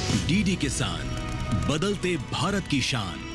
DD किसान, बदलते भारत की शान।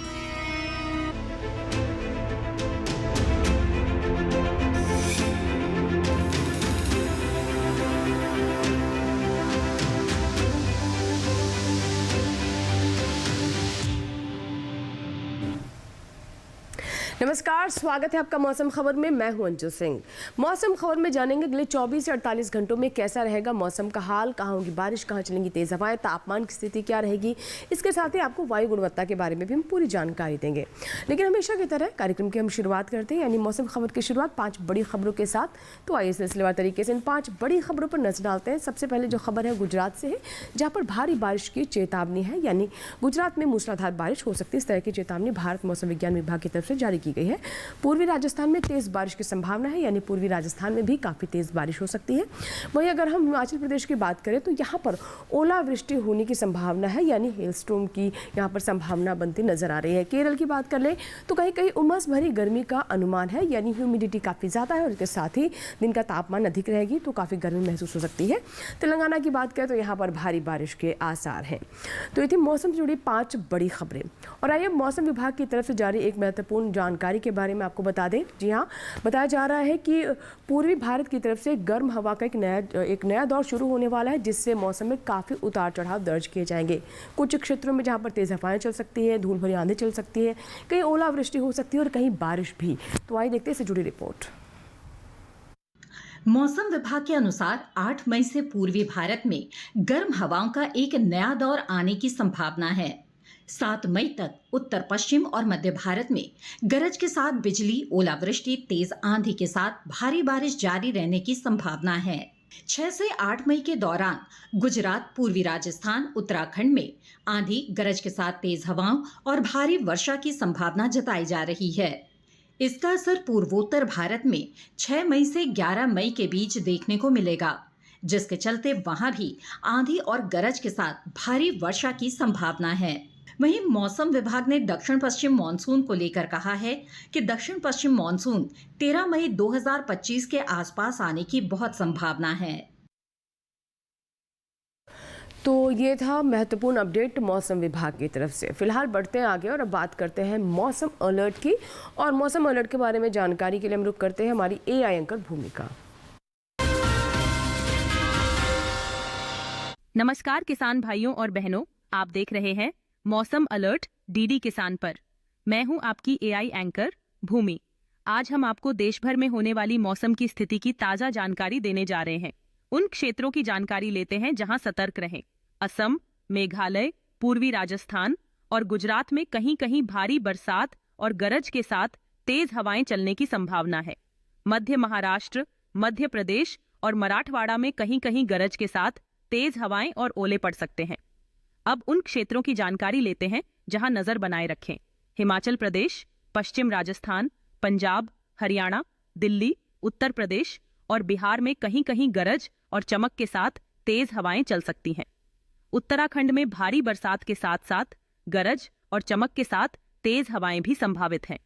नमस्कार, स्वागत है आपका मौसम खबर में। मैं हूं अंजू सिंह। मौसम खबर में जानेंगे अगले 24 से 48 घंटों में कैसा रहेगा मौसम का हाल, कहाँ होगी बारिश, कहाँ चलेंगी तेज हवाएं, तापमान की स्थिति क्या रहेगी। इसके साथ ही आपको वायु गुणवत्ता के बारे में भी हम पूरी जानकारी देंगे। लेकिन हमेशा की तरह कार्यक्रम की हम शुरुआत करते हैं, यानी मौसम खबर की शुरुआत 5 बड़ी खबरों के साथ। तो आइए सिलसिलेवार तरीके से इन 5 बड़ी खबरों पर नजर डालते हैं। सबसे पहले जो खबर है गुजरात से है, जहाँ पर भारी बारिश की चेतावनी है, यानी गुजरात में मूसलाधार बारिश हो सकती है। इस तरह की चेतावनी भारत मौसम विज्ञान विभाग की तरफ से जारी की गई है। पूर्वी राजस्थान में तेज बारिश की संभावना है, यानी पूर्वी राजस्थान में भी काफी तेज बारिश हो सकती है। वहीं अगर हम हिमाचल प्रदेश की बात करें तो यहाँ पर ओलावृष्टि होने की संभावना है, यानी हेलस्टॉर्म की यहाँ पर संभावना बनती नजर आ रही है। केरल की बात कर ले तो कहीं कहीं उमस भरी गर्मी का अनुमान है, यानी ह्यूमिडिटी काफी ज्यादा है और इसके साथ ही दिन का तापमान अधिक रहेगी तो काफी गर्मी महसूस हो सकती है। तेलंगाना की बात करें तो यहाँ पर भारी बारिश के आसार हैं। तो ये थी मौसम से जुड़ी 5 बड़ी खबरें। और आइए मौसम विभाग की तरफ से जारी एक महत्वपूर्ण जानकारी के बारे में आपको बता दें। जी हाँ, बताया जा रहा है कि पूर्वी भारत की तरफ से गर्म हवा का एक नया दौर शुरू होने वाला है, जिससे मौसम में काफ़ी उतार चढ़ाव दर्ज किए जाएंगे। कुछ क्षेत्रों में जहाँ पर तेज हवाएं चल सकती है, धूल भरी आंधी चल सकती है, कहीं ओलावृष्टि हो सकती है और कहीं बारिश भी। तो आइए देखते हैं इससे जुड़ी रिपोर्ट। मौसम विभाग के अनुसार 8 मई से पूर्वी भारत में गर्म हवाओं का एक नया दौर आने की संभावना है। 7 मई तक उत्तर पश्चिम और मध्य भारत में गरज के साथ बिजली, ओलावृष्टि, तेज आंधी के साथ भारी बारिश जारी रहने की संभावना है। 6 से 8 मई के दौरान गुजरात, पूर्वी राजस्थान, उत्तराखंड में आंधी, गरज के साथ तेज हवाओं और भारी वर्षा की संभावना जताई जा रही है। इसका असर पूर्वोत्तर भारत में 6 मई से 11 मई के बीच देखने को मिलेगा, जिसके चलते वहां भी आंधी और गरज के साथ भारी वर्षा की संभावना है। वहीं मौसम विभाग ने दक्षिण पश्चिम मानसून को लेकर कहा है कि दक्षिण पश्चिम मानसून 13 मई 2025 के आसपास आने की बहुत संभावना है। तो ये था महत्वपूर्ण अपडेट मौसम विभाग की तरफ से। फिलहाल बढ़ते हैं आगे और अब बात करते हैं मौसम अलर्ट की। और मौसम अलर्ट के बारे में जानकारी के लिए हम रुक करते हैं हमारी एआई एंकर भूमिका। नमस्कार किसान भाइयों और बहनों, आप देख रहे हैं मौसम अलर्ट डीडी किसान पर। मैं हूं आपकी एआई एंकर भूमि। आज हम आपको देश भर में होने वाली मौसम की स्थिति की ताजा जानकारी देने जा रहे हैं। उन क्षेत्रों की जानकारी लेते हैं जहां सतर्क रहें। असम, मेघालय, पूर्वी राजस्थान और गुजरात में कहीं कहीं भारी बरसात और गरज के साथ तेज हवाएं चलने की संभावना है। मध्य महाराष्ट्र, मध्य प्रदेश और मराठवाड़ा में कहीं कहीं गरज के साथ तेज हवाएं और ओले पड़ सकते हैं। अब उन क्षेत्रों की जानकारी लेते हैं जहां नजर बनाए रखें। हिमाचल प्रदेश, पश्चिम राजस्थान, पंजाब, हरियाणा, दिल्ली, उत्तर प्रदेश और बिहार में कहीं कहीं गरज और चमक के साथ तेज हवाएं चल सकती हैं। उत्तराखंड में भारी बरसात के साथ साथ गरज और चमक के साथ तेज हवाएं भी संभावित हैं।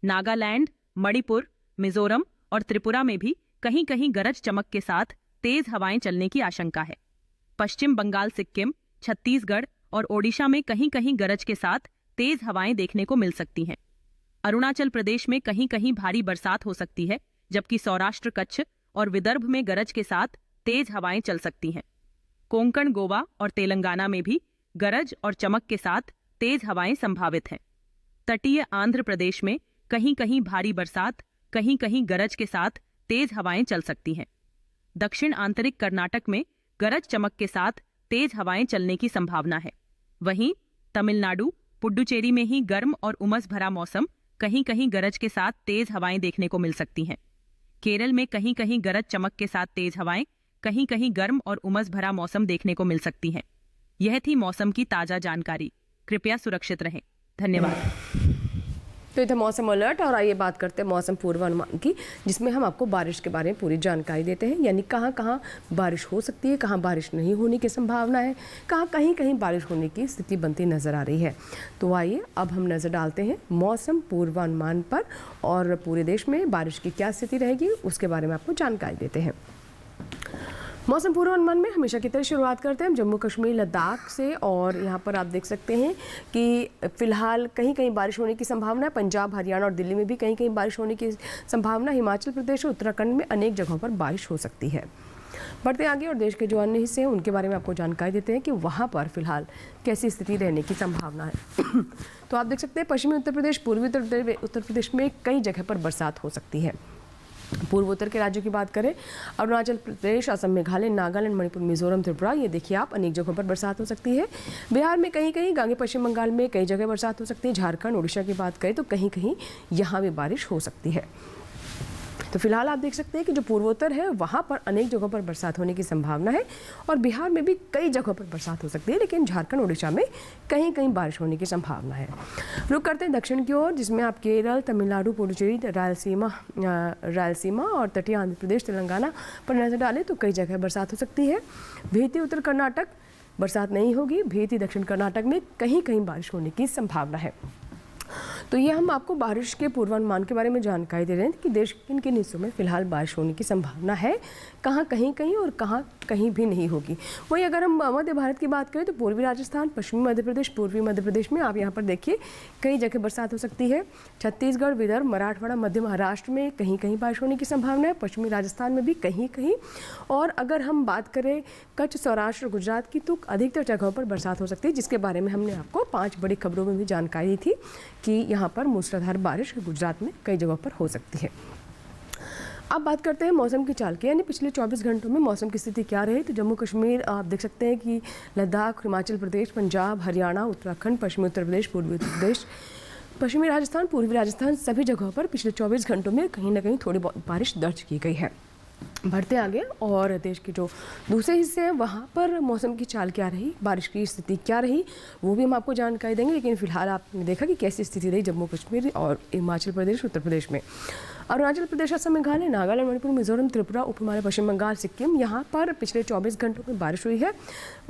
नागालैंड, मणिपुर, मिजोरम और त्रिपुरा में भी कहीं कहीं गरज चमक के साथ तेज हवाएं चलने की आशंका है। पश्चिम बंगाल, सिक्किम, छत्तीसगढ़ और ओडिशा में कहीं कहीं गरज के साथ तेज हवाएं देखने को मिल सकती हैं। अरुणाचल प्रदेश में कहीं कहीं भारी बरसात हो सकती है, जबकि सौराष्ट्र, कच्छ और विदर्भ में गरज के साथ तेज हवाएं चल सकती हैं। कोंकण, गोवा और तेलंगाना में भी गरज और चमक के साथ तेज हवाएं संभावित हैं। तटीय आंध्र प्रदेश में कहीं कहीं भारी बरसात, कहीं कहीं गरज के साथ तेज हवाएं चल सकती हैं। दक्षिण आंतरिक कर्नाटक में गरज चमक के साथ तेज हवाएं चलने की संभावना है। वहीं तमिलनाडु, पुडुचेरी में ही गर्म और उमस भरा मौसम, कहीं कहीं गरज के साथ तेज हवाएं देखने को मिल सकती हैं। केरल में कहीं कहीं गरज चमक के साथ तेज हवाएं, कहीं कहीं गर्म और उमस भरा मौसम देखने को मिल सकती हैं। यह थी मौसम की ताजा जानकारी। कृपया सुरक्षित रहें। धन्यवाद। तो ये था मौसम अलर्ट। और आइए बात करते हैं मौसम पूर्वानुमान की, जिसमें हम आपको बारिश के बारे में पूरी जानकारी देते हैं, यानी कहाँ कहाँ बारिश हो सकती है, कहाँ बारिश नहीं होने की संभावना है, कहाँ कहीं कहीं बारिश होने की स्थिति बनती नजर आ रही है। तो आइए अब हम नज़र डालते हैं मौसम पूर्वानुमान पर और पूरे देश में बारिश की क्या स्थिति रहेगी उसके बारे में आपको जानकारी देते हैं। मौसम पूर्वानुमान में हमेशा की तरह शुरुआत करते हैं हम जम्मू कश्मीर लद्दाख से, और यहाँ पर आप देख सकते हैं कि फिलहाल कहीं कहीं बारिश होने की संभावना है। पंजाब, हरियाणा और दिल्ली में भी कहीं कहीं बारिश होने की संभावना। हिमाचल प्रदेश और उत्तराखंड में अनेक जगहों पर बारिश हो सकती है। बढ़ते आगे और देश के जो अन्य हिस्से हैं उनके बारे में आपको जानकारी देते हैं कि वहाँ पर फिलहाल कैसी स्थिति रहने की संभावना है। तो आप देख सकते हैं पश्चिमी उत्तर प्रदेश, पूर्वी उत्तर प्रदेश में कई जगह पर बरसात हो सकती है। पूर्वोत्तर के राज्यों की बात करें, अरुणाचल प्रदेश, असम, मेघालय, नागालैंड, मणिपुर, मिजोरम, त्रिपुरा, ये देखिए आप अनेक जगहों पर बरसात हो सकती है। बिहार में कहीं कहीं, आगे पश्चिम बंगाल में कई जगह बरसात हो सकती है। झारखंड, उड़ीसा की बात करें तो कहीं कहीं यहाँ भी बारिश हो सकती है। तो फिलहाल आप देख सकते हैं कि जो पूर्वोत्तर है वहाँ पर अनेक जगहों पर बरसात होने की संभावना है, और बिहार में भी कई जगहों पर बरसात हो सकती है, लेकिन झारखंड, उड़ीसा में कहीं कहीं बारिश होने की संभावना है। रुक करते हैं दक्षिण की ओर, जिसमें आप केरल, तमिलनाडु, पुडुचेरी, रायलसीमा और तटीय आंध्र प्रदेश, तेलंगाना पर नजर डालें तो कई जगह बरसात हो सकती है। भेती उत्तर कर्नाटक बरसात नहीं होगी। भेती दक्षिण कर्नाटक में कहीं कहीं बारिश होने की संभावना है। तो ये हम आपको बारिश के पूर्वानुमान के बारे में जानकारी दे रहे हैं कि देश के किन किन हिस्सों में फिलहाल बारिश होने की संभावना है, कहाँ कहीं कहीं और कहाँ कहीं भी नहीं होगी। वहीं अगर हम मध्य भारत की बात करें तो पूर्वी राजस्थान, पश्चिमी मध्य प्रदेश, पूर्वी मध्य प्रदेश में आप यहाँ पर देखिए कई जगह बरसात हो सकती है। छत्तीसगढ़, विदर्भ, मराठवाड़ा, मध्य महाराष्ट्र में कहीं कहीं बारिश होने की संभावना है। पश्चिमी राजस्थान में भी कहीं कहीं, और अगर हम बात करें कच्छ, सौराष्ट्र, गुजरात की तो अधिकतर जगहों पर बरसात हो सकती है, जिसके बारे में हमने आपको 5 बड़ी खबरों में भी जानकारी दी थी कि यहाँ पर मूसलाधार बारिश गुजरात में कई जगहों पर हो सकती है। अब बात करते हैं मौसम की चाल की, यानी पिछले 24 घंटों में मौसम की स्थिति क्या रही। तो जम्मू कश्मीर आप देख सकते हैं कि लद्दाख, हिमाचल प्रदेश, पंजाब, हरियाणा, उत्तराखंड, पश्चिमी उत्तर प्रदेश, पूर्वी उत्तर प्रदेश, पश्चिमी राजस्थान, पूर्वी राजस्थान, सभी जगहों पर पिछले 24 घंटों में कहीं ना कहीं थोड़ी बहुत बारिश दर्ज की गई है। बढ़ते आगे और देश के जो दूसरे हिस्से हैं वहाँ पर मौसम की चाल क्या रही, बारिश की स्थिति क्या रही, वो भी हम आपको जानकारी देंगे। लेकिन फिलहाल आपने देखा कि कैसी स्थिति रही जम्मू कश्मीर और हिमाचल प्रदेश, उत्तर प्रदेश में। अरुणाचल प्रदेश, असम, मेघालय, नागालैंड, मणिपुर, मिजोरम, त्रिपुरा, उप हिमालय, पश्चिम बंगाल, सिक्किम, यहाँ पर पिछले 24 घंटों में बारिश हुई है।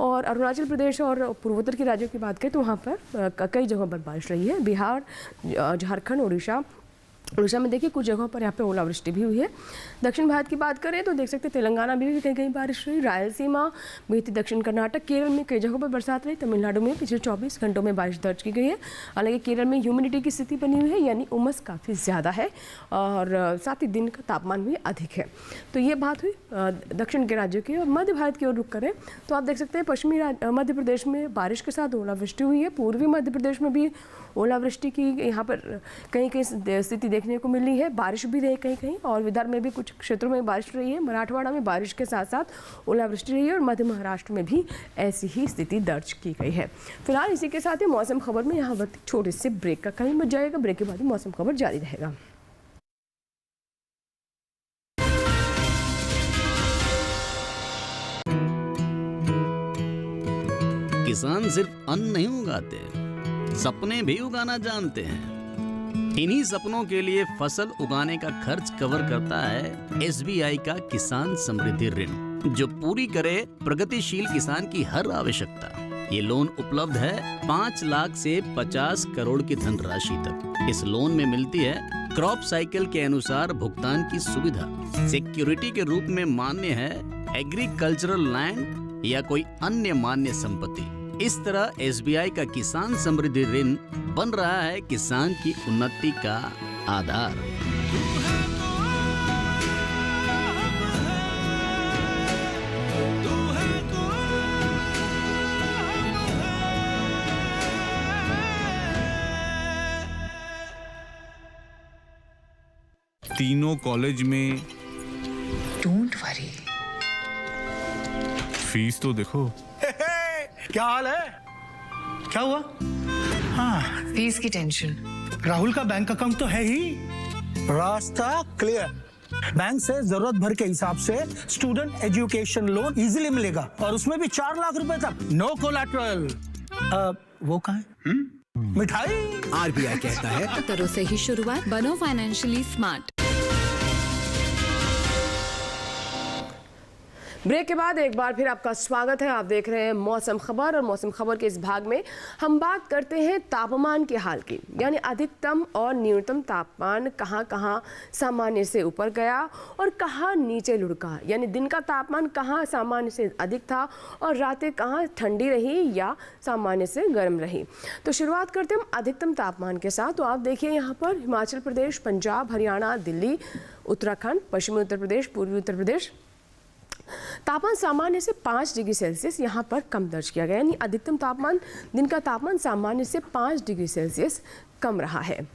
और अरुणाचल प्रदेश और पूर्वोत्तर के राज्यों की बात करें तो वहाँ पर कई जगहों पर बारिश रही है। बिहार, झारखंड, उड़ीसा में देखिए कुछ जगहों पर यहाँ पे ओलावृष्टि भी हुई है। दक्षिण भारत की बात करें तो देख सकते हैं तेलंगाना में भी कहीं कहीं बारिश हुई। रायलसीमा, बीती दक्षिण कर्नाटक, केरल में कई जगहों पर बरसात रही। तमिलनाडु में पिछले 24 घंटों में बारिश दर्ज की गई है। हालांकि केरल में ह्यूमिडिटी की स्थिति बनी हुई है, यानी उमस काफ़ी ज़्यादा है और साथ ही दिन का तापमान भी अधिक है। तो ये बात हुई दक्षिण के राज्यों की। और मध्य भारत की ओर रुख करें तो आप देख सकते हैं पश्चिमी मध्य प्रदेश में बारिश के साथ ओलावृष्टि हुई है। पूर्वी मध्य प्रदेश में भी ओलावृष्टि की यहाँ पर कहीं कहीं स्थिति देखने को मिली है। बारिश भी रही कहीं कहीं, और विदर्भ में भी कुछ क्षेत्रों में बारिश रही है। मराठवाड़ा में बारिश के साथ साथ ओलावृष्टि रही है, और मध्य महाराष्ट्र में भी ऐसी ही स्थिति दर्ज की गई है। फिलहाल इसी के साथ ही मौसम खबर में यहाँ वक्त छोटे से ब्रेक का टाइम बच जाएगा। ब्रेक के बाद मौसम खबर जारी रहेगा। किसान सिर्फ अन्न नहीं उगाते, सपने भी उगाना जानते हैं। इन्हीं सपनों के लिए फसल उगाने का खर्च कवर करता है SBI का किसान समृद्धि ऋण, जो पूरी करे प्रगतिशील किसान की हर आवश्यकता। ये लोन उपलब्ध है 5 लाख से 50 करोड़ की धनराशि तक। इस लोन में मिलती है क्रॉप साइकिल के अनुसार भुगतान की सुविधा। सिक्योरिटी के रूप में मान्य है एग्रीकल्चरल लैंड या कोई अन्य मान्य संपत्ति। इस तरह SBI का किसान समृद्धि ऋण बन रहा है किसान की उन्नति का आधार। तीनों कॉलेज में डोंट वरी, फीस तो देखो। क्या हाल है? क्या हुआ? हाँ, फीस की टेंशन। राहुल का बैंक अकाउंट तो है ही, रास्ता क्लियर। बैंक से जरूरत भर के हिसाब से स्टूडेंट एजुकेशन लोन इजीली मिलेगा, और उसमें भी 4 लाख रुपए तक, नो कोलैटरल। वो कहाँ है? मिठाई। RBI कहता है करो से ही शुरुआत, बनो फाइनेंशियली स्मार्ट। ब्रेक के बाद एक बार फिर आपका स्वागत है। आप देख रहे हैं मौसम खबर और मौसम खबर के इस भाग में हम बात करते हैं तापमान के हाल की, यानी अधिकतम और न्यूनतम तापमान कहाँ कहाँ सामान्य से ऊपर गया और कहाँ नीचे लुढ़का, यानी दिन का तापमान कहाँ सामान्य से अधिक था और रातें कहाँ ठंडी रही या सामान्य से गर्म रही। तो शुरुआत करते हैं हम अधिकतम तापमान के साथ। तो आप देखिए यहाँ पर हिमाचल प्रदेश, पंजाब, हरियाणा, दिल्ली, उत्तराखंड, पश्चिमी उत्तर प्रदेश, पूर्वी उत्तर प्रदेश, तापमान सामान्य से 5 डिग्री सेल्सियस यहाँ पर कम दर्ज किया गया, यानी अधिकतम तापमान, दिन का तापमान सामान्य से 5 डिग्री सेल्सियस कम रहा है।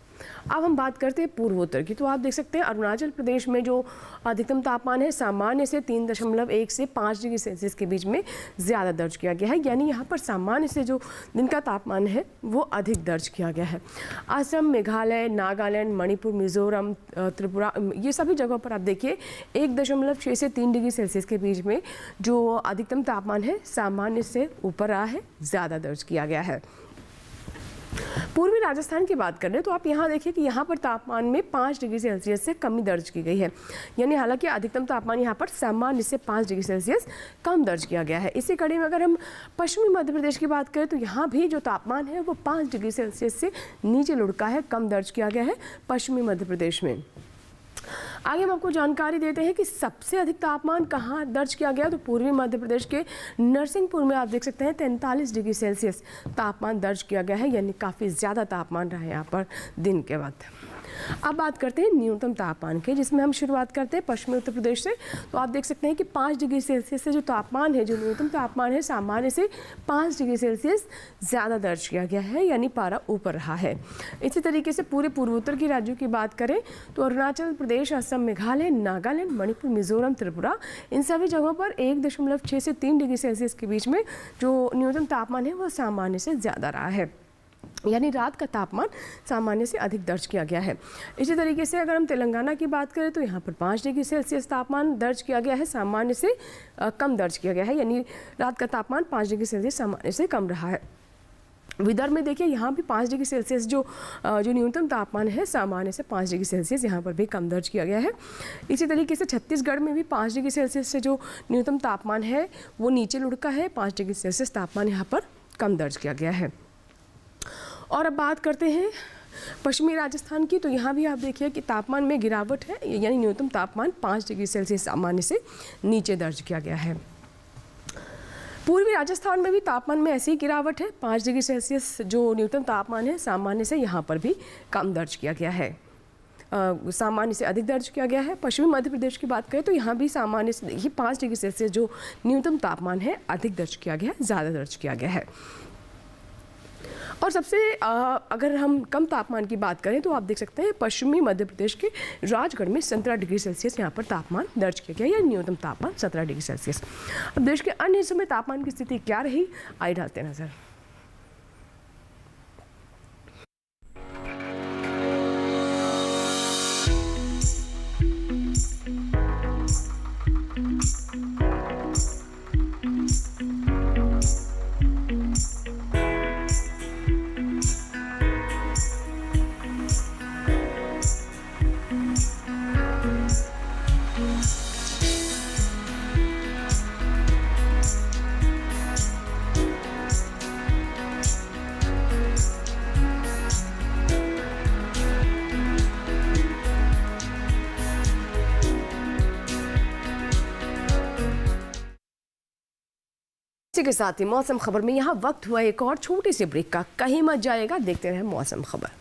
अब हम बात करते हैं पूर्वोत्तर की। तो आप देख सकते हैं अरुणाचल प्रदेश में जो अधिकतम तापमान है सामान्य से 3.1 से 5 डिग्री सेल्सियस के बीच में ज़्यादा दर्ज किया गया है, यानी यहाँ पर सामान्य से जो दिन का तापमान है वो अधिक दर्ज किया गया है। असम, मेघालय, नागालैंड, मणिपुर, मिजोरम, त्रिपुरा, ये सभी जगहों पर आप देखिए 1.6 से 3 डिग्री सेल्सियस के बीच में जो अधिकतम तापमान है सामान्य से ऊपर रहा है, ज़्यादा दर्ज किया गया है। पूर्वी राजस्थान की बात करें तो आप यहाँ देखिए कि यहाँ पर तापमान में 5 डिग्री सेल्सियस से कमी दर्ज की गई है, यानी हालांकि अधिकतम तापमान यहाँ पर सामान्य से 5 डिग्री सेल्सियस कम दर्ज किया गया है। इसी कड़ी में अगर हम पश्चिमी मध्य प्रदेश की बात करें तो यहाँ भी जो तापमान है वो 5 डिग्री सेल्सियस से नीचे लुढ़का है, कम दर्ज किया गया है पश्चिमी मध्य प्रदेश में। आगे हम आपको जानकारी देते हैं कि सबसे अधिक तापमान कहाँ दर्ज किया गया। तो पूर्वी मध्य प्रदेश के नरसिंहपुर में आप देख सकते हैं 43 डिग्री सेल्सियस तापमान दर्ज किया गया है, यानी काफ़ी ज़्यादा तापमान रहा है यहाँ पर दिन के वक्त। अब बात करते हैं न्यूनतम तापमान के, जिसमें हम शुरुआत करते हैं पश्चिमी उत्तर प्रदेश से। तो आप देख सकते हैं कि 5 डिग्री सेल्सियस से जो तापमान है, जो न्यूनतम तापमान है सामान्य से 5 डिग्री सेल्सियस ज़्यादा दर्ज किया गया है, यानी पारा ऊपर रहा है। इसी तरीके से पूरे पूर्वोत्तर के राज्यों की बात करें तो अरुणाचल प्रदेश, असम, मेघालय, नागालैंड, मणिपुर, मिजोरम, त्रिपुरा, इन सभी जगहों पर 1.6 से 3 डिग्री सेल्सियस के बीच में जो न्यूनतम तापमान है वो सामान्य से ज़्यादा रहा है, यानी रात का तापमान सामान्य से अधिक दर्ज किया गया है। इसी तरीके से अगर हम तेलंगाना की बात करें तो यहाँ पर 5 डिग्री सेल्सियस तापमान दर्ज किया गया है, सामान्य से कम दर्ज किया गया है, यानी रात का तापमान 5 डिग्री सेल्सियस सामान्य से कम रहा है। विदर्भ में देखिए यहाँ भी 5 डिग्री सेल्सियस जो न्यूनतम तापमान है सामान्य से 5 डिग्री सेल्सियस यहाँ पर भी कम दर्ज किया गया है। इसी तरीके से छत्तीसगढ़ में भी 5 डिग्री सेल्सियस से जो न्यूनतम तापमान है वो नीचे लुढ़का है, 5 डिग्री सेल्सियस तापमान यहाँ पर कम दर्ज किया गया है। और अब बात करते हैं पश्चिमी राजस्थान की। तो यहाँ भी आप देखिए कि तापमान में गिरावट है, यानी न्यूनतम तापमान 5 डिग्री सेल्सियस सामान्य से नीचे दर्ज किया गया है। पूर्वी राजस्थान में भी तापमान में ऐसी ही गिरावट है, 5 डिग्री सेल्सियस जो न्यूनतम तापमान है सामान्य से यहाँ पर भी कम दर्ज किया गया है, सामान्य से अधिक दर्ज किया गया है। पश्चिमी मध्य प्रदेश की बात करें तो यहाँ भी सामान्य से देखिए 5 डिग्री सेल्सियस जो न्यूनतम तापमान है अधिक दर्ज किया गया है, ज़्यादा दर्ज किया गया है। और सबसे अगर हम कम तापमान की बात करें तो आप देख सकते हैं पश्चिमी मध्य प्रदेश के राजगढ़ में 17 डिग्री सेल्सियस यहाँ पर तापमान दर्ज किया गया, या न्यूनतम तापमान 17 डिग्री सेल्सियस। अब देश के अन्य हिस्सों में तापमान की स्थिति क्या रही, आइए डालते हैं नजर। इसी के साथ ही मौसम खबर में यहाँ वक्त हुआ एक और छोटी सी ब्रेक का, कहीं मत जाएगा, देखते रहे मौसम खबर।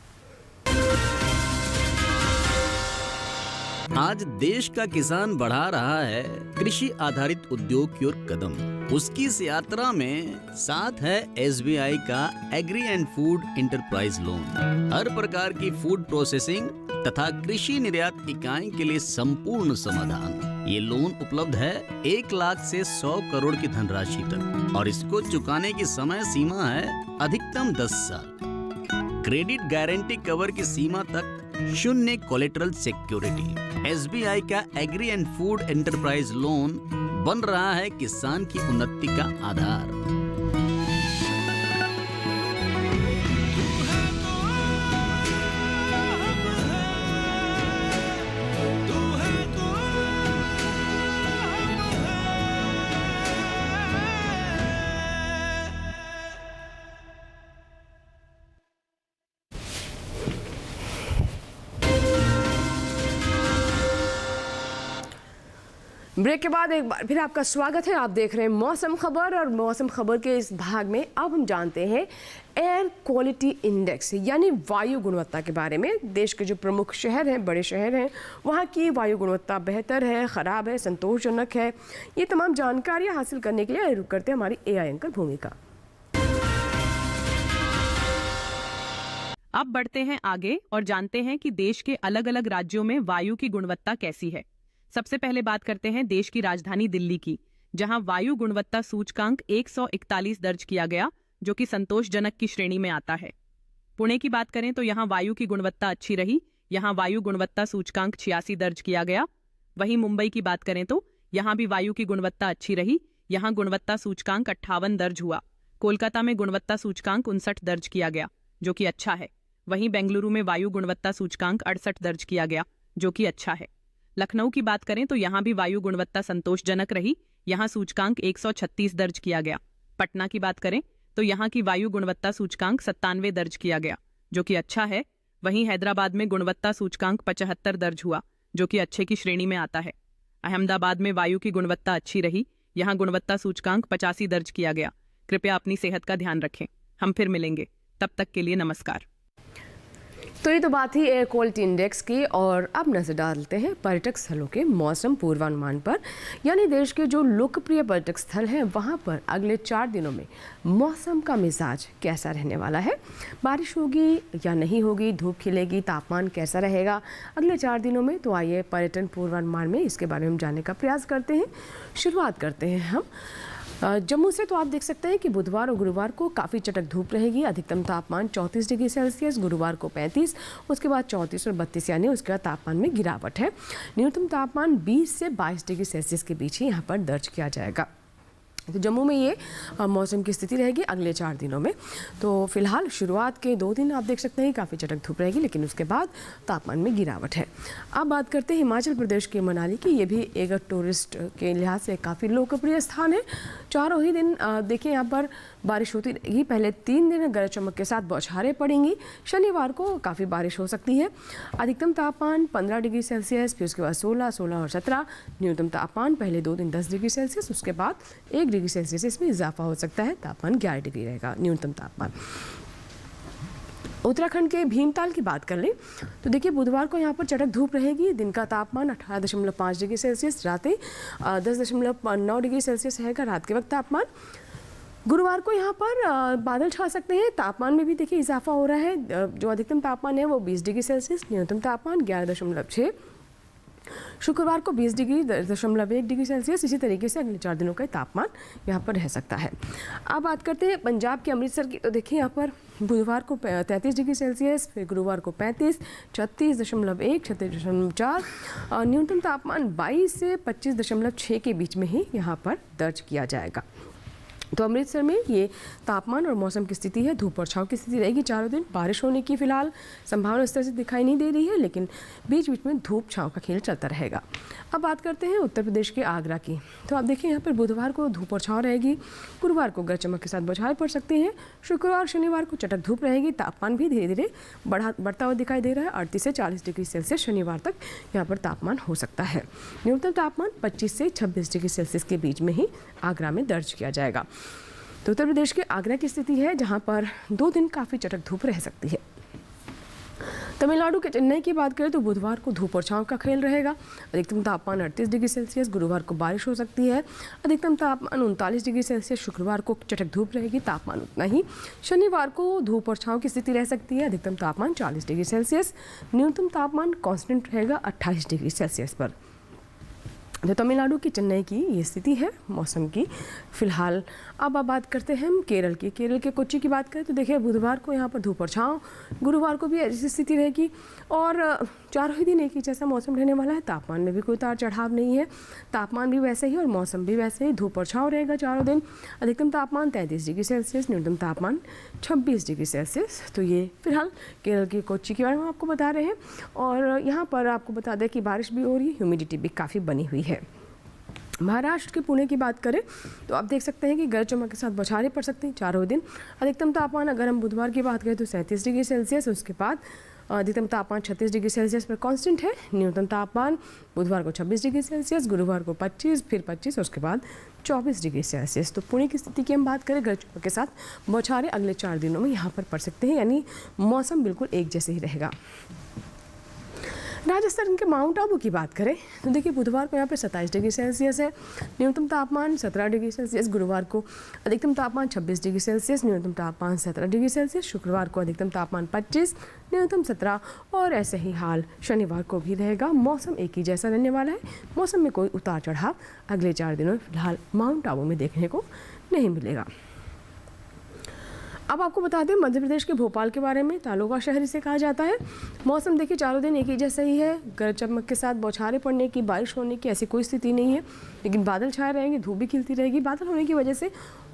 आज देश का किसान बढ़ा रहा है कृषि आधारित उद्योग की ओर कदम। उसकी इस यात्रा में साथ है SBI का agri and food enterprise loan. हर प्रकार की फूड प्रोसेसिंग तथा कृषि निर्यात इकाई के लिए संपूर्ण समाधान। ये लोन उपलब्ध है 1 लाख से 100 करोड़ की धनराशि तक और इसको चुकाने की समय सीमा है अधिकतम 10 साल। क्रेडिट गारंटी कवर की सीमा तक 0 कोलेटरल सिक्योरिटी। SBI का agri and food enterprise loan बन रहा है किसान की उन्नति का आधार। ब्रेक के बाद एक बार फिर आपका स्वागत है। आप देख रहे हैं मौसम खबर, और मौसम खबर के इस भाग में अब हम जानते हैं एयर क्वालिटी इंडेक्स यानी वायु गुणवत्ता के बारे में। देश के जो प्रमुख शहर हैं, बड़े शहर हैं, वहाँ की वायु गुणवत्ता बेहतर है, ख़राब है, संतोषजनक है। ये तमाम जानकारियाँ हासिल करने के लिए रुक करते हैं हमारी AI एंकर भूमिका। अब बढ़ते हैं आगे और जानते हैं कि देश के अलग अलग राज्यों में वायु की गुणवत्ता कैसी है। सबसे पहले बात करते हैं देश की राजधानी दिल्ली की, जहां वायु गुणवत्ता सूचकांक 141 दर्ज किया गया, जो कि संतोषजनक की श्रेणी में आता है। पुणे की बात करें तो यहां वायु की गुणवत्ता अच्छी रही, यहां वायु गुणवत्ता सूचकांक 86 दर्ज किया गया। वहीं मुंबई की बात करें तो यहां भी वायु की गुणवत्ता अच्छी रही, यहां गुणवत्ता सूचकांक 58 दर्ज हुआ। कोलकाता में गुणवत्ता सूचकांक 59 दर्ज किया गया, जो कि अच्छा है। वहीं बेंगलुरु में वायु गुणवत्ता सूचकांक 68 दर्ज किया गया, जो कि अच्छा है। लखनऊ की बात करें तो यहां भी वायु गुणवत्ता संतोषजनक रही, यहां सूचकांक 136 दर्ज किया गया। पटना की बात करें तो यहां की वायु गुणवत्ता सूचकांक 97 दर्ज किया गया, जो कि अच्छा है। वहीं हैदराबाद में गुणवत्ता सूचकांक 75 दर्ज हुआ, जो कि अच्छे की श्रेणी में आता है। अहमदाबाद में वायु की गुणवत्ता अच्छी रही, यहां गुणवत्ता सूचकांक 85 दर्ज किया गया। कृपया अपनी सेहत का ध्यान रखें। हम फिर मिलेंगे, तब तक के लिए नमस्कार। तो ये तो बात ही एयर क्वालिटी इंडेक्स की, और अब नजर डालते हैं पर्यटक स्थलों के मौसम पूर्वानुमान पर। यानी देश के जो लोकप्रिय पर्यटक स्थल हैं वहाँ पर अगले 4 दिनों में मौसम का मिजाज कैसा रहने वाला है, बारिश होगी या नहीं होगी, धूप खिलेगी, तापमान कैसा रहेगा अगले 4 दिनों में। तो आइए पर्यटन पूर्वानुमान में इसके बारे में जानने का प्रयास करते हैं। शुरुआत करते हैं हम जम्मू से। तो आप देख सकते हैं कि बुधवार और गुरुवार को काफ़ी चटक धूप रहेगी। अधिकतम तापमान 34 डिग्री सेल्सियस, गुरुवार को 35, उसके बाद 34 और 32 यानी उसके बाद तापमान में गिरावट है। न्यूनतम तापमान 20 से 22 डिग्री सेल्सियस के बीच ही यहाँ पर दर्ज किया जाएगा। तो जम्मू में ये मौसम की स्थिति रहेगी अगले 4 दिनों में। तो फिलहाल शुरुआत के 2 दिन आप देख सकते हैं काफ़ी चटक धूप रहेगी, लेकिन उसके बाद तापमान में गिरावट है। अब बात करते हैं हिमाचल प्रदेश के मनाली की। ये भी एक टूरिस्ट के लिहाज से काफ़ी लोकप्रिय स्थान है। चारों ही दिन देखिए यहाँ पर बारिश होती रहेगी। पहले 3 दिन गरज चमक के साथ बौछारें पड़ेंगी। शनिवार को काफ़ी बारिश हो सकती है। अधिकतम तापमान 15 डिग्री सेल्सियस, फिर उसके बाद 16 और 17। न्यूनतम तापमान पहले 2 दिन 10 डिग्री सेल्सियस, उसके बाद 1 डिग्री सेल्सियस इसमें इजाफा हो सकता है। तापमान 11 डिग्री रहेगा न्यूनतम तापमान। उत्तराखंड के भीमताल की बात कर लें तो देखिए बुधवार को यहाँ पर चटक धूप रहेगी। दिन का तापमान 18.5 डिग्री सेल्सियस, रातें 10.9 डिग्री सेल्सियस रहेगा रात के वक्त तापमान। गुरुवार को यहाँ पर बादल छा सकते हैं। तापमान में भी देखिए इजाफा हो रहा है। जो अधिकतम तापमान है वो 20 डिग्री सेल्सियस, न्यूनतम तापमान 11.6। शुक्रवार को 20.1 डिग्री सेल्सियस। इसी तरीके से अगले 4 दिनों का तापमान यहाँ पर रह सकता है। अब बात करते हैं पंजाब के अमृतसर की। तो देखिए यहाँ पर बुधवार को 33 डिग्री सेल्सियस, फिर गुरुवार को 35, 36.1, 36.4। न्यूनतम तापमान 22 से 25.6 के बीच में ही यहाँ पर दर्ज किया जाएगा। तो अमृतसर में ये तापमान और मौसम की स्थिति है। धूप और छांव की स्थिति रहेगी चारों दिन। बारिश होने की फिलहाल संभावना इस तरह से दिखाई नहीं दे रही है, लेकिन बीच बीच में धूप छांव का खेल चलता रहेगा। अब बात करते हैं उत्तर प्रदेश के आगरा की। तो आप देखिए यहाँ पर बुधवार को धूप और छांव रहेगी। गुरुवार को गरज चमक के साथ बौछारें पड़ सकते हैं। शुक्रवार शनिवार को चटक धूप रहेगी। तापमान भी धीरे धीरे बढ़ता हुआ दिखाई दे रहा है। 38 से 40 डिग्री सेल्सियस शनिवार तक यहाँ पर तापमान हो सकता है। न्यूनतम तापमान 25 से 26 डिग्री सेल्सियस के बीच में ही आगरा में दर्ज किया जाएगा। तो उत्तर प्रदेश के आगरा की स्थिति है, जहाँ पर 2 दिन काफ़ी चटक धूप रह सकती है। तमिलनाडु के चेन्नई की बात करें तो बुधवार को धूप और छांव का खेल रहेगा। अधिकतम तापमान 38 डिग्री सेल्सियस, गुरुवार को बारिश हो सकती है। अधिकतम तापमान 39 डिग्री सेल्सियस, शुक्रवार को चटक धूप रहेगी, तापमान उतना ही। शनिवार को धूप और छांव की स्थिति रह सकती है। अधिकतम तापमान 40 डिग्री सेल्सियस, न्यूनतम तापमान कांस्टेंट रहेगा 28 डिग्री सेल्सियस पर। तो तमिलनाडु की चेन्नई की ये स्थिति है मौसम की फिलहाल। अब बात करते हैं हम केरल की। केरल के कोच्चि की बात करें तो देखिए बुधवार को यहाँ पर धूप और छांव, गुरुवार को भी ऐसी स्थिति रहेगी और चारों ही दिन एक ही जैसा मौसम रहने वाला है। तापमान में भी कोई उतार चढ़ाव नहीं है। तापमान भी वैसे ही और मौसम भी वैसे ही। धूप और छांव रहेगा चारों दिन। अधिकतम तापमान 33 डिग्री सेल्सियस, न्यूनतम तापमान 26 डिग्री सेल्सियस। तो ये फिलहाल केरल की कोच्चि के बारे में आपको बता रहे हैं। और यहाँ पर आपको बता दें कि बारिश भी हो रही है, ह्यूमिडिटी भी काफ़ी बनी हुई है। महाराष्ट्र के पुणे की बात करें तो आप देख सकते हैं कि गरज चमक के साथ बौछारें पड़ सकती हैं चारों दिन। अधिकतम तापमान अगर हम बुधवार की बात करें तो 37 डिग्री सेल्सियस, उसके बाद अधिकतम तापमान 36 डिग्री सेल्सियस पर कांस्टेंट है। न्यूनतम तापमान बुधवार को 26 डिग्री सेल्सियस, गुरुवार को 25, फिर 25 और उसके बाद 24 डिग्री सेल्सियस। तो पुणे की स्थिति की हम बात करें, गरज चमक के साथ बौछारें अगले 4 दिनों में यहाँ पर पड़ सकते हैं, यानी मौसम बिल्कुल एक जैसे ही रहेगा। राजस्थान के माउंट आबू की बात करें तो देखिए बुधवार को यहाँ पे 27 डिग्री सेल्सियस है, न्यूनतम तापमान 17 डिग्री सेल्सियस, गुरुवार को अधिकतम तापमान 26 डिग्री सेल्सियस, न्यूनतम तापमान 17 डिग्री सेल्सियस, शुक्रवार को अधिकतम तापमान 25, न्यूनतम 17 और ऐसे ही हाल शनिवार को भी रहेगा। मौसम एक ही जैसा रहने वाला है। मौसम में कोई उतार चढ़ाव अगले 4 दिनों में फिलहाल माउंट आबू में देखने को नहीं मिलेगा। अब आपको बता दें मध्य प्रदेश के भोपाल के बारे में, तालुका शहर इसे कहा जाता है। मौसम देखिए चारों दिन एक ही जैसा ही है, गरज चमक के साथ बौछारें पड़ने की, बारिश होने की ऐसी कोई स्थिति नहीं है, लेकिन बादल छाए रहेंगे, धूप भी खिलती रहेगी। बादल होने की वजह से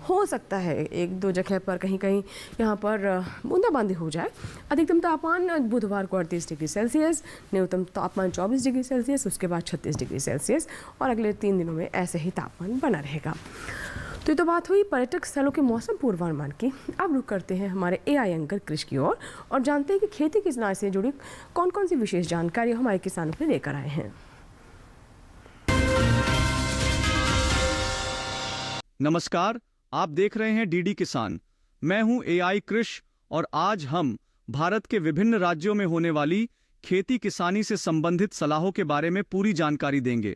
हो सकता है एक दो जगह पर कहीं कहीं यहाँ पर बूंदाबांदी हो जाए। अधिकतम तापमान बुधवार को 38 डिग्री सेल्सियस, न्यूनतम तापमान 24 डिग्री सेल्सियस, उसके बाद 36 डिग्री सेल्सियस और अगले 3 दिनों में ऐसे ही तापमान बना रहेगा। तो ये तो बात हुई पर्यटक स्थलों के मौसम पूर्वानुमान की। अब रुक करते हैं हमारे एआई एंकर कृष की ओर और जानते हैं कि खेती किसान से जुड़ी कौन कौन सी विशेष जानकारी हमारे किसानों के लिए लेकर आए हैं। नमस्कार, आप देख रहे हैं डीडी किसान। मैं हूं एआई कृष और आज हम भारत के विभिन्न राज्यों में होने वाली खेती किसानी से संबंधित सलाहों के बारे में पूरी जानकारी देंगे।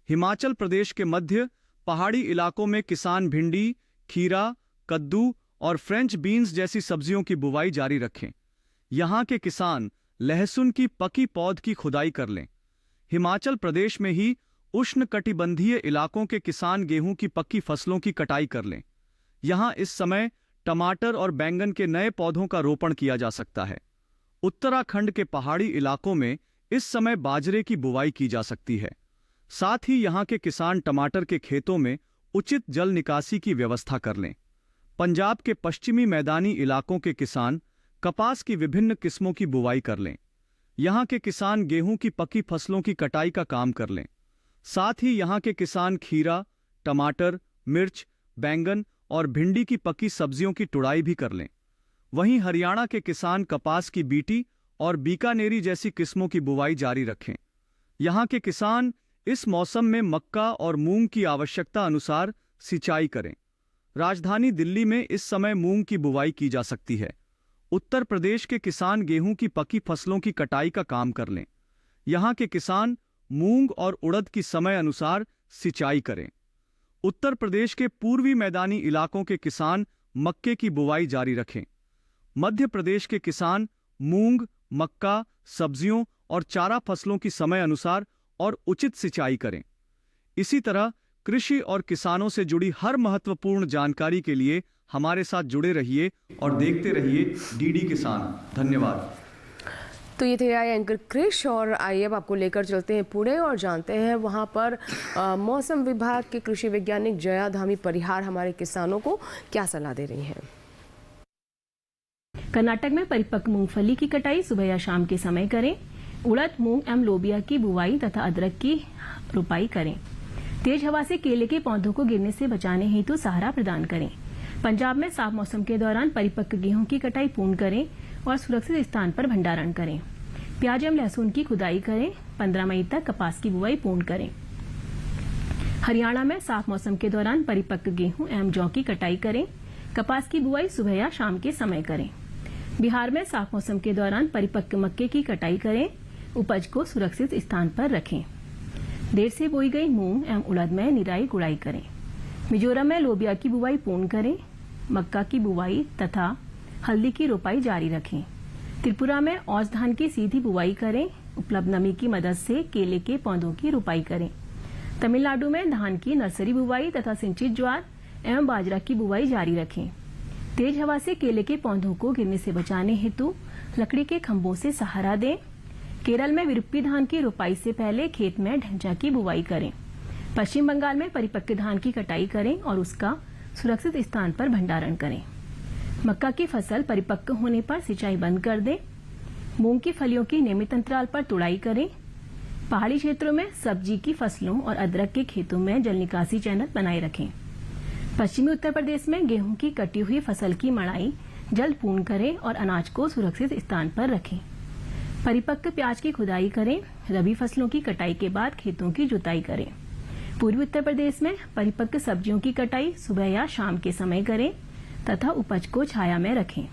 हिमाचल प्रदेश के मध्य पहाड़ी इलाकों में किसान भिंडी, खीरा, कद्दू और फ्रेंच बीन्स जैसी सब्जियों की बुवाई जारी रखें। यहाँ के किसान लहसुन की पकी पौध की खुदाई कर लें। हिमाचल प्रदेश में ही उष्णकटिबंधीय इलाकों के किसान गेहूं की पक्की फसलों की कटाई कर लें। यहाँ इस समय टमाटर और बैंगन के नए पौधों का रोपण किया जा सकता है। उत्तराखंड के पहाड़ी इलाकों में इस समय बाजरे की बुवाई की जा सकती है। साथ ही यहाँ के किसान टमाटर के खेतों में उचित जल निकासी की व्यवस्था कर लें। पंजाब के पश्चिमी मैदानी इलाकों के किसान कपास की विभिन्न किस्मों की बुवाई कर लें। यहाँ के किसान गेहूं की पकी फसलों की कटाई का काम कर लें। साथ ही यहाँ के किसान खीरा, टमाटर, मिर्च, बैंगन और भिंडी की पकी सब्जियों की तुड़ाई भी कर लें। वहीं हरियाणा के किसान कपास की बीटी और बीकानेरी जैसी किस्मों की बुवाई जारी रखें। यहाँ के किसान इस मौसम में मक्का और मूंग की आवश्यकता अनुसार सिंचाई करें। राजधानी दिल्ली में इस समय मूंग की बुवाई की जा सकती है। उत्तर प्रदेश के किसान गेहूं की पकी फसलों की कटाई का काम कर लें। यहाँ के किसान मूंग और उड़द की समय अनुसार सिंचाई करें। उत्तर प्रदेश के पूर्वी मैदानी इलाकों के किसान मक्के की बुवाई जारी रखें। मध्य प्रदेश के किसान मूंग, मक्का, सब्जियों और चारा फसलों की समय अनुसार और उचित सिंचाई करें। इसी तरह कृषि और किसानों से जुड़ी हर महत्वपूर्ण जानकारी के लिए हमारे साथ जुड़े रहिए और देखते रहिए डीडी किसान। धन्यवाद। तो ये थे एआई एंकर कृष और आइए अब आपको लेकर चलते हैं पुणे और जानते हैं वहाँ पर मौसम विभाग के कृषि वैज्ञानिक जया धामी परिहार हमारे किसानों को क्या सलाह दे रही हैं। कर्नाटक में परिपक्व मूंगफली की कटाई सुबह या शाम के समय करें। उड़द, मूंग एवं लोबिया की बुवाई तथा अदरक की रुपाई करें। तेज हवा से केले के पौधों को गिरने से बचाने हेतु सहारा प्रदान करें। पंजाब में साफ मौसम के दौरान परिपक्व गेहूं की कटाई पूर्ण करें और सुरक्षित स्थान पर भंडारण करें। प्याज एवं लहसुन की खुदाई करें। 15 मई तक कपास की बुवाई पूर्ण करें। हरियाणा में साफ मौसम के दौरान परिपक्व गेहूं एवं जौ की कटाई करें। कपास की बुवाई सुबह या शाम के समय करें। बिहार में साफ मौसम के दौरान परिपक्व मक्के की कटाई करें। उपज को सुरक्षित स्थान पर रखें। देर से बोई गई मूंग एवं उड़द में निराई गुड़ाई करें। मिजोरम में लोबिया की बुवाई पूर्ण करें। मक्का की बुवाई तथा हल्दी की रोपाई जारी रखें। त्रिपुरा में औस धान की सीधी बुवाई करें। उपलब्ध नमी की मदद से केले के पौधों की रोपाई करें। तमिलनाडु में धान की नर्सरी बुवाई तथा सिंचित ज्वार एवं बाजरा की बुवाई जारी रखें। तेज हवा से केले के पौधों को गिरने से बचाने हेतु लकड़ी के खंभों से सहारा दें। केरल में विरुप्पी धान की रोपाई से पहले खेत में ढैंचा की बुवाई करें। पश्चिम बंगाल में परिपक्व धान की कटाई करें और उसका सुरक्षित स्थान पर भंडारण करें। मक्का की फसल परिपक्व होने पर सिंचाई बंद कर दें। मूंग की फलियों की नियमित अंतराल पर तुड़ाई करें। पहाड़ी क्षेत्रों में सब्जी की फसलों और अदरक के खेतों में जल निकासी चैनल बनाए रखें। पश्चिमी उत्तर प्रदेश में गेहूं की कटी हुई फसल की मड़ाई जल्द पूर्ण करें और अनाज को सुरक्षित स्थान पर रखें। परिपक्व प्याज की खुदाई करें। रबी फसलों की कटाई के बाद खेतों की जुताई करें। पूर्वी उत्तर प्रदेश में परिपक्व सब्जियों की कटाई सुबह या शाम के समय करें तथा उपज को छाया में रखें।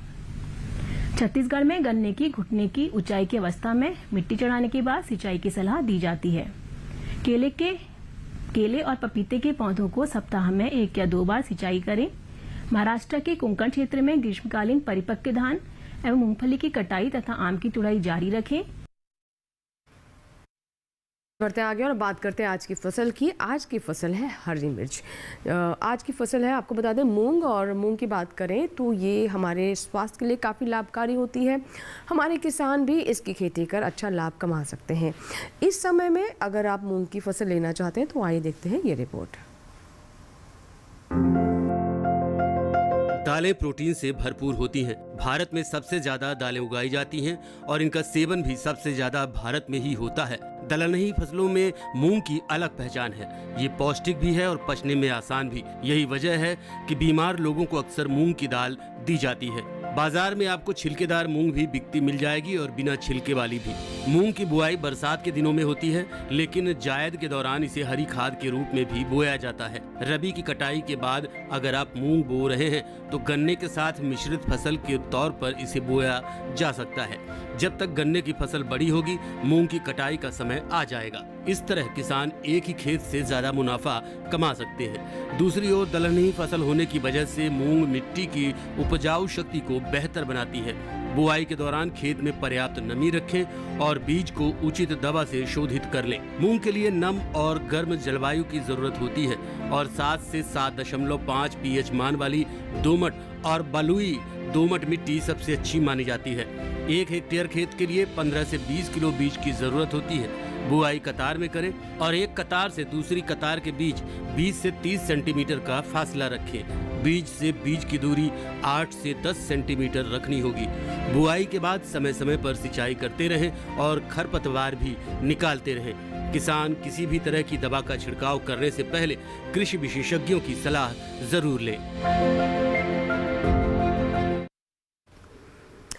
छत्तीसगढ़ में गन्ने की घुटने की ऊंचाई की अवस्था में मिट्टी चढ़ाने के बाद सिंचाई की सलाह दी जाती है। केले और पपीते के पौधों को सप्ताह में 1 या 2 बार सिंचाई करें। महाराष्ट्र के कोंकण क्षेत्र में ग्रीष्मकालीन परिपक्व धान एवं मूंगफली की कटाई तथा आम की तुड़ाई जारी रखें। बढ़ते आगे और बात करते हैं आज की फसल की। आज की फसल है हरी मिर्च। आज की फसल है, आपको बता दें, मूंग। और मूंग की बात करें तो ये हमारे स्वास्थ्य के लिए काफ़ी लाभकारी होती है। हमारे किसान भी इसकी खेती कर अच्छा लाभ कमा सकते हैं। इस समय में अगर आप मूंग की फसल लेना चाहते हैं तो आइए देखते हैं ये रिपोर्ट। दालें प्रोटीन से भरपूर होती हैं। भारत में सबसे ज्यादा दालें उगाई जाती हैं और इनका सेवन भी सबसे ज्यादा भारत में ही होता है। दलहनी फसलों में मूंग की अलग पहचान है। ये पौष्टिक भी है और पचने में आसान भी। यही वजह है कि बीमार लोगों को अक्सर मूंग की दाल दी जाती है। बाजार में आपको छिलकेदार मूंग भी बिकती मिल जाएगी और बिना छिलके वाली भी। मूंग की बुआई बरसात के दिनों में होती है, लेकिन जायद के दौरान इसे हरी खाद के रूप में भी बोया जाता है। रबी की कटाई के बाद अगर आप मूंग बो रहे हैं तो गन्ने के साथ मिश्रित फसल के तौर पर इसे बोया जा सकता है। जब तक गन्ने की फसल बड़ी होगी, मूंग की कटाई का समय आ जाएगा। इस तरह किसान एक ही खेत से ज्यादा मुनाफा कमा सकते हैं। दूसरी ओर दलहनी फसल होने की वजह से मूंग मिट्टी की उपजाऊ शक्ति को बेहतर बनाती है। बुआई के दौरान खेत में पर्याप्त नमी रखें और बीज को उचित दवा से शोधित कर लें। मूंग के लिए नम और गर्म जलवायु की जरूरत होती है और 7 से 7.5 pH मान वाली दोमट और बलुई दोमट मिट्टी सबसे अच्छी मानी जाती है। 1 हेक्टेयर खेत के लिए 15 से 20 किलो बीज की जरूरत होती है। बुआई कतार में करें और एक कतार से दूसरी कतार के बीच 20 से 30 सेंटीमीटर का फासला रखें। बीज से बीज की दूरी 8 से 10 सेंटीमीटर रखनी होगी। बुआई के बाद समय समय पर सिंचाई करते रहें और खरपतवार भी निकालते रहें। किसान किसी भी तरह की दवा का छिड़काव करने से पहले कृषि विशेषज्ञों की सलाह जरूर लें।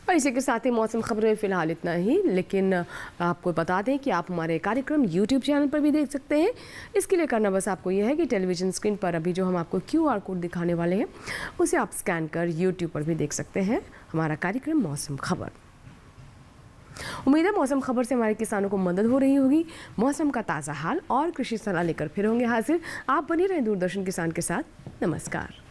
और इसी के साथ ही मौसम खबर में फिलहाल इतना ही, लेकिन आपको बता दें कि आप हमारे कार्यक्रम YouTube चैनल पर भी देख सकते हैं। इसके लिए करना बस आपको यह है कि टेलीविज़न स्क्रीन पर अभी जो हम आपको QR कोड दिखाने वाले हैं उसे आप स्कैन कर YouTube पर भी देख सकते हैं हमारा कार्यक्रम मौसम खबर। उम्मीद है मौसम खबर से हमारे किसानों को मदद हो रही होगी। मौसम का ताज़ा हाल और कृषि सलाह लेकर फिर होंगे हाजिर। आप बने रहें दूरदर्शन किसान के साथ। नमस्कार।